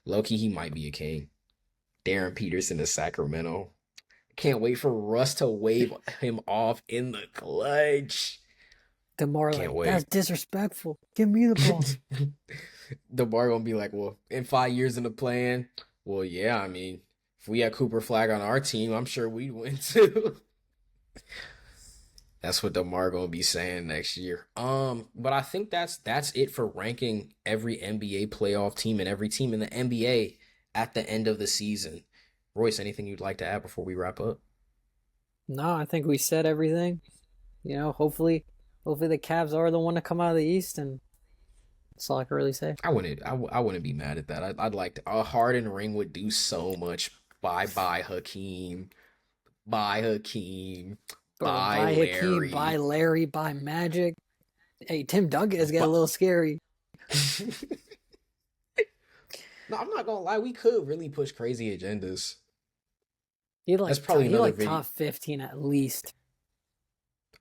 Speaker 1: Low-key, he might be a king. Darren Peterson to Sacramento. Can't wait for Russ to wave him off in the clutch.
Speaker 2: DeMar
Speaker 1: Can't
Speaker 2: like,
Speaker 1: wait.
Speaker 2: that's disrespectful. Give me the ball.
Speaker 1: DeMar gonna be like, well, in 5 years in the plan, well, yeah, I mean, if we had Cooper Flag on our team, I'm sure we'd win too. That's what DeMar gonna be saying next year. But I think that's it for ranking every NBA playoff team and every team in the NBA at the end of the season. Royce, anything you'd like to add before we wrap up?
Speaker 2: No, I think we said everything. You know, hopefully the Cavs are the one to come out of the East, and that's all I can really say.
Speaker 1: I wouldn't be mad at that. I'd like to, a Harden ring would do so much. Bye Hakeem. Bye Hakeem. Bye
Speaker 2: Bye Hakeem,
Speaker 1: Larry.
Speaker 2: bye Larry, bye Magic. Hey, Tim Duncan is getting a
Speaker 1: But
Speaker 2: little scary.
Speaker 1: no, I'm not gonna lie. We could really push crazy agendas.
Speaker 2: He
Speaker 1: That's probably another
Speaker 2: like
Speaker 1: video.
Speaker 2: top 15 at least.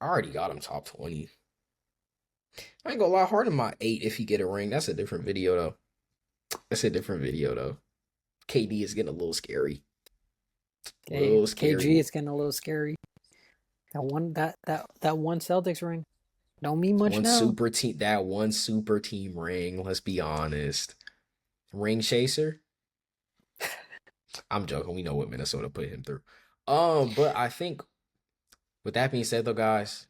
Speaker 1: I already got him top 20. I ain't gonna lie. Harden my 8 if he get a ring. That's a different video though. KD is getting a little scary.
Speaker 2: KG is getting a little scary. That one Celtics ring don't mean much now.
Speaker 1: That one super team ring. Let's be honest. Ring chaser. I'm joking. We know what Minnesota put him through. But I think with that being said, though, guys,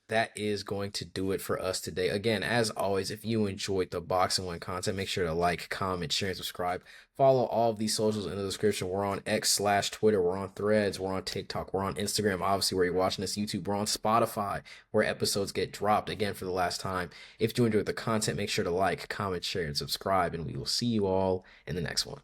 Speaker 1: that is going to do it for us today. Again, as always, if you enjoyed the BoxInOne content, make sure to like, comment, share, and subscribe. Follow all of these socials in the description. We're on X/Twitter. We're on Threads. We're on TikTok. We're on Instagram, obviously, where you're watching this. YouTube. We're on Spotify, where episodes get dropped. Again, for the last time, if you enjoyed the content, make sure to like, comment, share, and subscribe. And we will see you all in the next one.